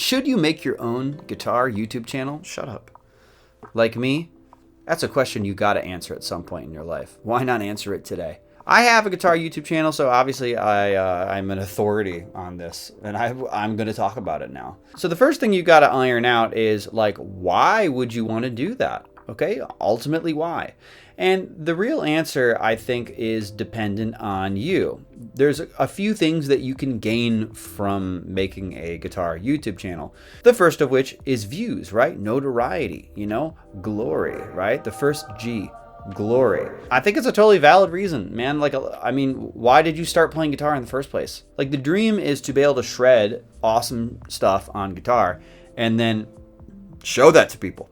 Should you make your own guitar YouTube channel? Shut up. Like me? That's a question you got to answer at some point in your life. Why not answer it today? I have a guitar YouTube channel, so obviously I'm an authority on this, and I'm going to talk about it now. So the first thing you got to iron out is, like, why would you want to do that? Okay, ultimately why? And the real answer, I think, is dependent on you. There's a few things that you can gain from making a guitar YouTube channel. The first of which is views, right? Notoriety, glory, right? The first G, glory. I think it's a totally valid reason, man. Like, I mean, why did you start playing guitar in the first place? Like, the dream is to be able to shred awesome stuff on guitar and then show that to people,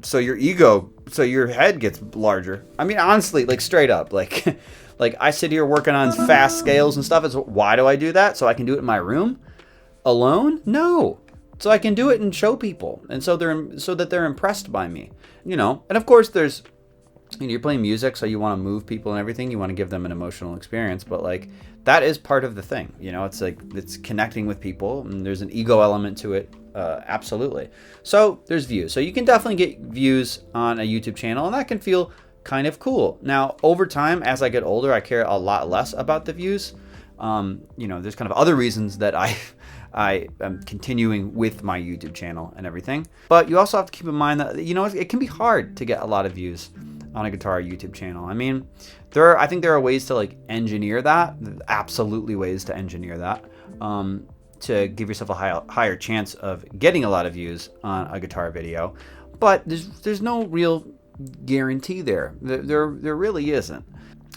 so your head gets larger. I mean, honestly, like, straight up, like I sit here working on fast scales and stuff. Why do I do that? So I can do it in my room alone? No. So I can do it and show people. And so that they're impressed by me, and of course you're playing music, so you want to move people and everything. You want to give them an emotional experience, but like, that is part of the thing. It's like, it's connecting with people, and there's an ego element to it. Absolutely. So there's views. So you can definitely get views on a YouTube channel, and that can feel kind of cool. Now, over time, as I get older, I care a lot less about the views. There's kind of other reasons that I am continuing with my YouTube channel and everything. But you also have to keep in mind that, it can be hard to get a lot of views on a guitar YouTube channel. I mean, I think there are ways to, like, engineer that. Absolutely ways to engineer that. To give yourself a higher chance of getting a lot of views on a guitar video. But there's no real guarantee there. There really isn't.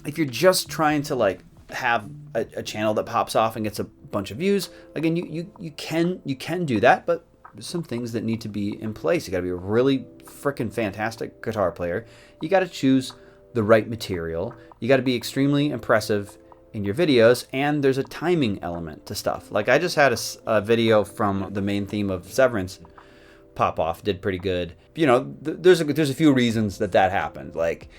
If you're just trying to, like, have a channel that pops off and gets a bunch of views, again, you can do that, but there's some things that need to be in place. You got to be a really freaking fantastic guitar player. You got to choose the right material. You got to be extremely impressive in your videos, and there's a timing element to stuff. Like, I just had a video from the main theme of Severance pop off, did pretty good. There's a few reasons that happened. Like,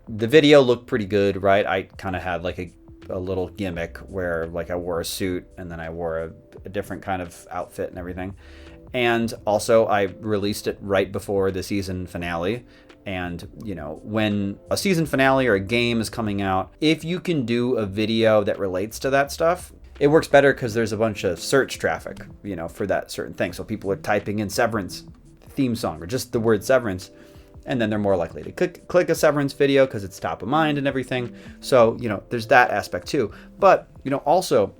the video looked pretty good, right? I kind of had like a little gimmick where, like, I wore a suit and then I wore a different kind of outfit and everything. And also I released it right before the season finale. And, when a season finale or a game is coming out, if you can do a video that relates to that stuff, it works better because there's a bunch of search traffic, for that certain thing. So people are typing in Severance theme song or just the word Severance, and then they're more likely to click a Severance video because it's top of mind and everything. So, there's that aspect too. But, also,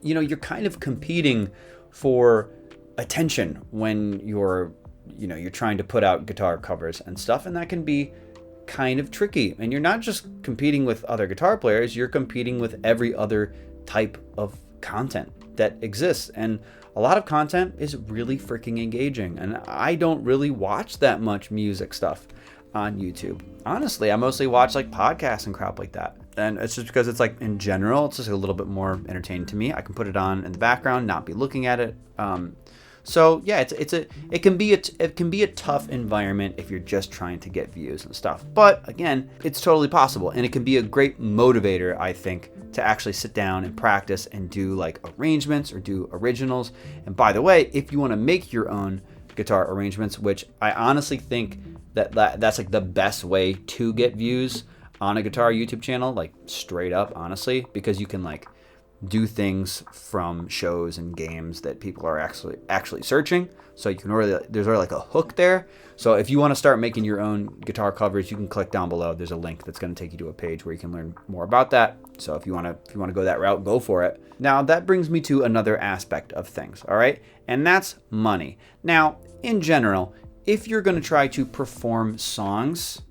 you're kind of competing for attention when you're trying to put out guitar covers and stuff, and that can be kind of tricky. And you're not just competing with other guitar players, you're competing with every other type of content that exists. And a lot of content is really freaking engaging. And I don't really watch that much music stuff on YouTube. Honestly, I mostly watch, like, podcasts and crap like that. And it's just because it's, like, in general, it's just a little bit more entertaining to me. I can put it on in the background, not be looking at it. So yeah, it can be a tough environment if you're just trying to get views and stuff. But again, it's totally possible, and it can be a great motivator, I think, to actually sit down and practice and do, like, arrangements or do originals. And by the way, if you want to make your own guitar arrangements, which I honestly think that's like the best way to get views on a guitar YouTube channel, like, straight up, honestly, because you can, like, do things from shows and games that people are actually searching. So you can there's already like a hook there. So if you want to start making your own guitar covers, you can click down below. There's a link that's going to take you to a page where you can learn more about that. So if you want to go that route, go for it. Now that brings me to another aspect of things, all right? And that's money. Now, in general, if you're going to try to perform songs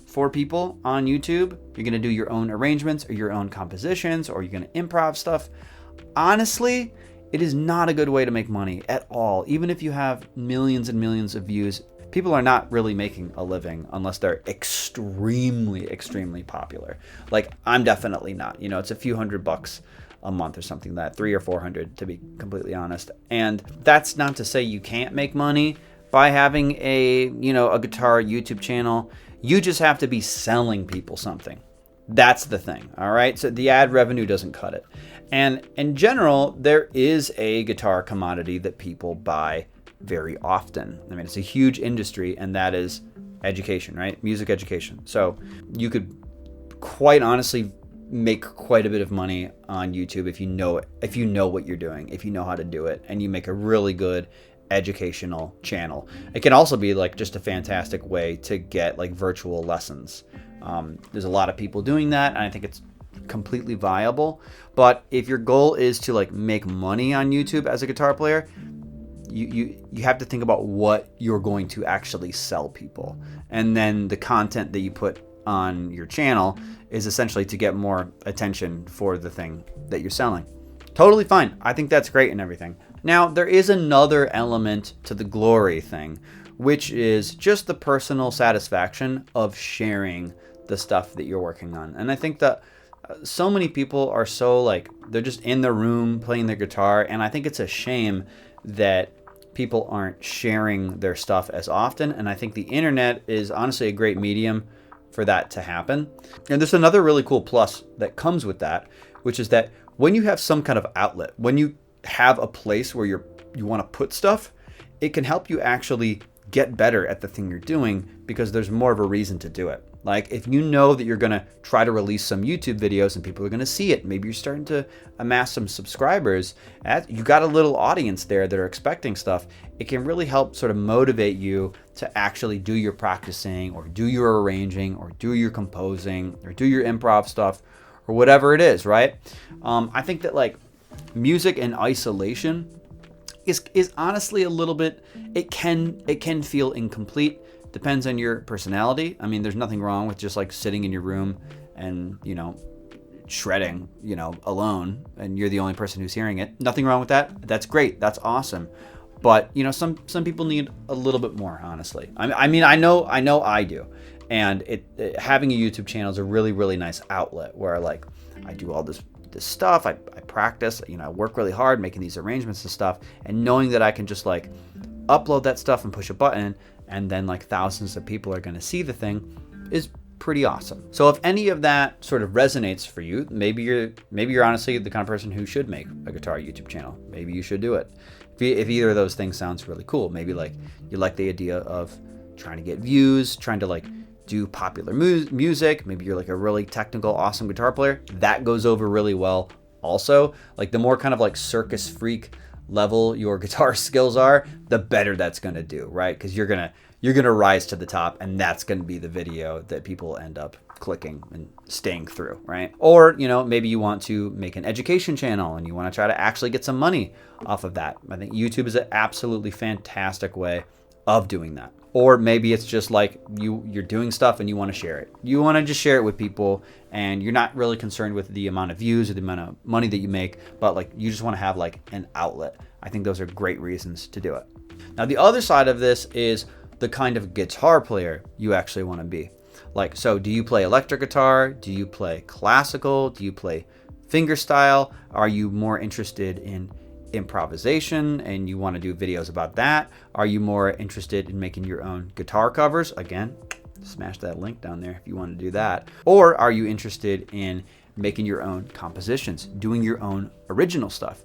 for people on YouTube, you're going to do your own arrangements or your own compositions, or you're going to improv stuff. Honestly, it is not a good way to make money at all. Even if you have millions and millions of views, people are not really making a living unless they're extremely, extremely popular. Like, I'm definitely not. It's a few $100 a month or something, that $300 or $400 to be completely honest. And that's not to say you can't make money by having a guitar YouTube channel. You just have to be selling people something. That's the thing, all right? So the ad revenue doesn't cut it. And in general, there is a guitar commodity that people buy very often. I mean, it's a huge industry, and that is education, right? Music education. So you could quite honestly make quite a bit of money on YouTube if you know it, if you know what you're doing, if you know how to do it, and you make a really good educational channel. It can also be like just a fantastic way to get like virtual lessons. There's a lot of people doing that, and I think it's completely viable. But if your goal is to like make money on YouTube as a guitar player, you have to think about what you're going to actually sell people, and then the content that you put on your channel is essentially to get more attention for the thing that you're selling. Totally fine. I think that's great and everything. Now, there is another element to the glory thing, which is just the personal satisfaction of sharing the stuff that you're working on. And I think that so many people are so like, they're just in their room playing their guitar, and I think it's a shame that people aren't sharing their stuff as often. And I think the internet is honestly a great medium for that to happen. And there's another really cool plus that comes with that, which is that when you have some kind of outlet, when you have a place where you want to put stuff, it can help you actually get better at the thing you're doing because there's more of a reason to do it. Like if you know that you're going to try to release some YouTube videos and people are going to see it, maybe you're starting to amass some subscribers, you got a little audience there that are expecting stuff, it can really help sort of motivate you to actually do your practicing or do your arranging or do your composing or do your improv stuff or whatever it is, right? I think that like music in isolation is honestly a little bit, it can feel incomplete. Depends on your personality. I mean, there's nothing wrong with just like sitting in your room and, shredding, alone, and you're the only person who's hearing it. Nothing wrong with that. That's great. That's awesome. But, some people need a little bit more, honestly. I mean, I know I do. And having a YouTube channel is a really, really nice outlet where like I do all this stuff. I practice, I work really hard making these arrangements and stuff, and knowing that I can just like upload that stuff and push a button and then like thousands of people are going to see the thing is pretty awesome. So if any of that sort of resonates for you, maybe you're honestly the kind of person who should make a guitar YouTube channel. Maybe you should do it. If either of those things sounds really cool, maybe like you like the idea of trying to get views, trying to like do popular music, maybe you're like a really technical, awesome guitar player, that goes over really well also. Like the more kind of like circus freak level your guitar skills are, the better that's going to do, right? Because you're gonna rise to the top, and that's going to be the video that people end up clicking and staying through, right? Or maybe you want to make an education channel and you want to try to actually get some money off of that. I think YouTube is an absolutely fantastic way of doing that. Or maybe it's just like you're doing stuff and you want to share it. You want to just share it with people, and you're not really concerned with the amount of views or the amount of money that you make, but like you just want to have like an outlet. I think those are great reasons to do it. Now the other side of this is the kind of guitar player you actually want to be. Like, so do you play electric guitar? Do you play classical? Do you play fingerstyle? Are you more interested in improvisation and you want to do videos about that? Are you more interested in making your own guitar covers? Again, smash that link down there if you want to do that. Or are you interested in making your own compositions, doing your own original stuff?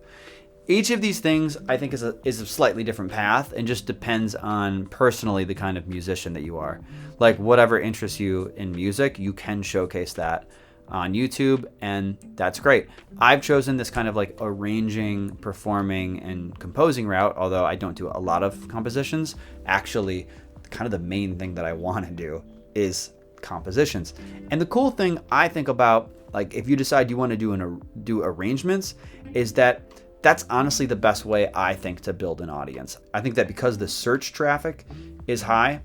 Each of these things I think is a slightly different path, and just depends on personally the kind of musician that you are. Like whatever interests you in music, you can showcase that on YouTube, and that's great. I've chosen this kind of like arranging, performing, and composing route, although I don't do a lot of compositions. Actually, kind of the main thing that I want to do is compositions. And the cool thing I think about, like if you decide you want to do arrangements, is that that's honestly the best way I think to build an audience. I think that because the search traffic is high,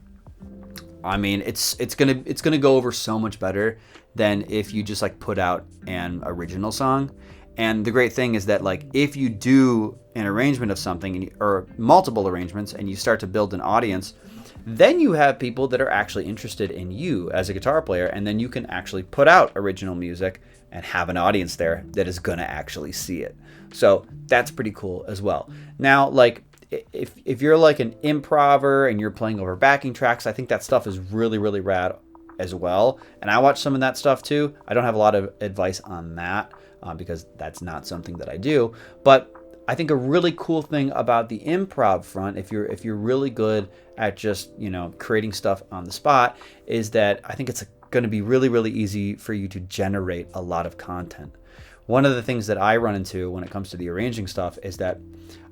I mean it's gonna go over so much better than if you just like put out an original song. And the great thing is that like if you do an arrangement of something or multiple arrangements and you start to build an audience, then you have people that are actually interested in you as a guitar player, and then you can actually put out original music and have an audience there that is going to actually see it. So that's pretty cool as well. Now, like if you're like an improver and you're playing over backing tracks, I think that stuff is really, really rad as well. And I watch some of that stuff too. I don't have a lot of advice on that because that's not something that I do. But I think a really cool thing about the improv front, if you're really good at just, creating stuff on the spot, is that I think it's going to be really, really easy for you to generate a lot of content. One of the things that I run into when it comes to the arranging stuff is that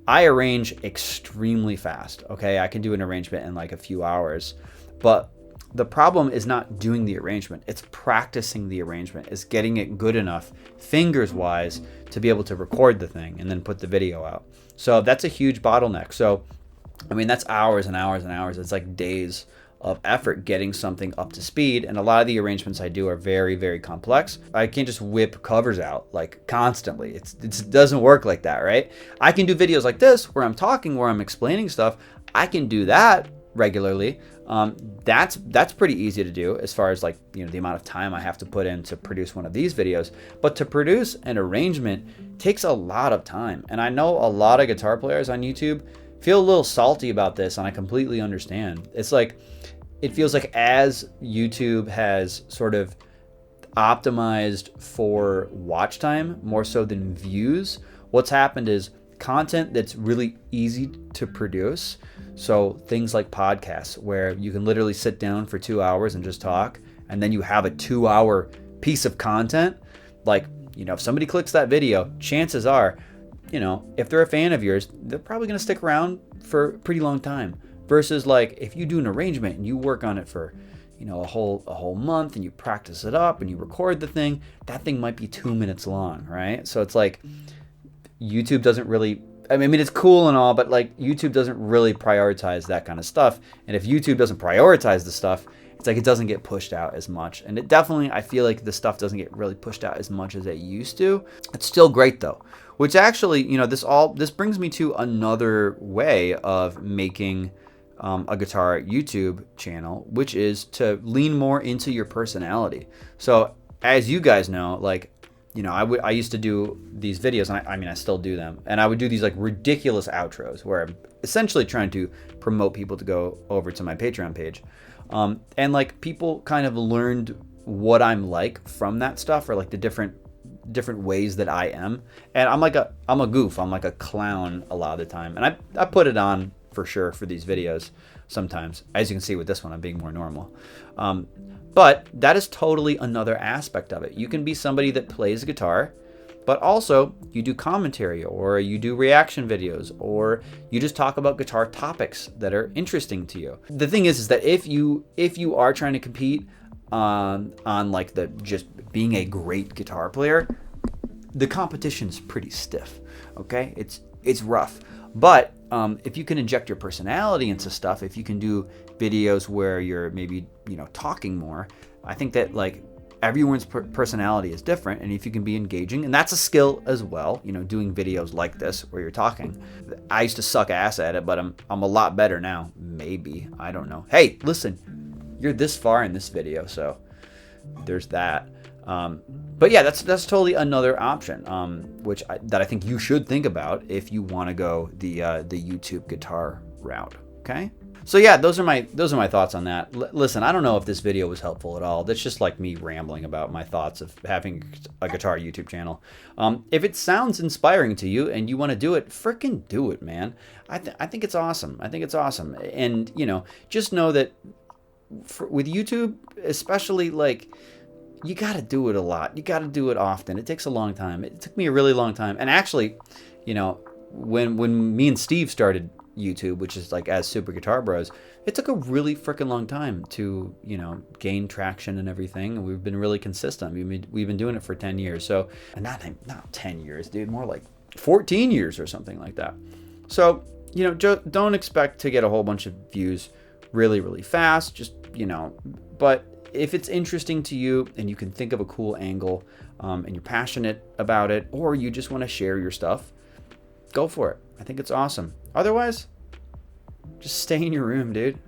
I arrange extremely fast. Okay, I can do an arrangement in like a few hours, but the problem is not doing the arrangement. It's practicing the arrangement. It's getting it good enough, fingers wise, to be able to record the thing and then put the video out. So that's a huge bottleneck. So, I mean, that's hours and hours and hours. It's like days of effort getting something up to speed. And a lot of the arrangements I do are very, very complex. I can't just whip covers out like constantly. It doesn't work like that, right? I can do videos like this where I'm talking, where I'm explaining stuff. I can do that regularly. That's pretty easy to do as far as like, the amount of time I have to put in to produce one of these videos. But to produce an arrangement takes a lot of time. And I know a lot of guitar players on YouTube feel a little salty about this, and I completely understand. It's like, it feels like as YouTube has sort of optimized for watch time more so than views, what's happened is content that's really easy to produce. So things like podcasts where you can literally sit down for 2 hours and just talk, and then you have a 2-hour piece of content. Like, if somebody clicks that video, chances are, if they're a fan of yours, they're probably going to stick around for a pretty long time. Versus like if you do an arrangement and you work on it for, a whole month and you practice it up and you record the thing, that thing might be 2 minutes long, right? So it's like YouTube doesn't really, I mean, it's cool and all, but like YouTube doesn't really prioritize that kind of stuff. And if YouTube doesn't prioritize the stuff, it's like it doesn't get pushed out as much. And it definitely, I feel like the stuff doesn't get really pushed out as much as it used to. It's still great though, which actually, this brings me to another way of making a guitar YouTube channel, which is to lean more into your personality. So as you guys know, like, I used to do these videos, and I still do them, and I would do these like ridiculous outros where I'm essentially trying to promote people to go over to my Patreon page. And like people kind of learned what I'm like from that stuff, or like the different ways that I am. And I'm a goof. I'm like a clown a lot of the time. And I put it on for sure for these videos sometimes. As you can see with this one, I'm being more normal. But that is totally another aspect of it. You can be somebody that plays guitar, but also you do commentary, or you do reaction videos, or you just talk about guitar topics that are interesting to you. The thing is that if you are trying to compete on like the just being a great guitar player, the competition's pretty stiff. Okay, it's rough. But if you can inject your personality into stuff, if you can do videos where you're maybe talking more, I think that like everyone's personality is different, and if you can be engaging, and that's a skill as well, doing videos like this where you're talking. I used to suck ass at it, but I'm a lot better now. Maybe, I don't know. Hey, listen, you're this far in this video, so there's that. But yeah, that's totally another option, that I think you should think about if you want to go the YouTube guitar route. Okay. So yeah, those are my thoughts on that. Listen, I don't know if this video was helpful at all. That's just like me rambling about my thoughts of having a guitar YouTube channel. If it sounds inspiring to you and you want to do it, frickin' do it, man. I think it's awesome. I think it's awesome. And just know that with YouTube, especially, like, you got to do it a lot. You got to do it often. It takes a long time. It took me a really long time. And actually, when me and Steve started YouTube, which is like as Super Guitar Bros, it took a really freaking long time to gain traction and everything, and we've been really consistent. We've been doing it for 10 years. So, and not 10 years, dude, more like 14 years or something like that. So don't expect to get a whole bunch of views really, really fast. Just but if it's interesting to you and you can think of a cool angle, and you're passionate about it, or you just want to share your stuff, go for it. I think it's awesome. Otherwise, just stay in your room, dude.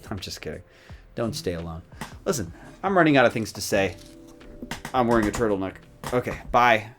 I'm just kidding. Don't stay alone. Listen, I'm running out of things to say. I'm wearing a turtleneck. Okay, bye.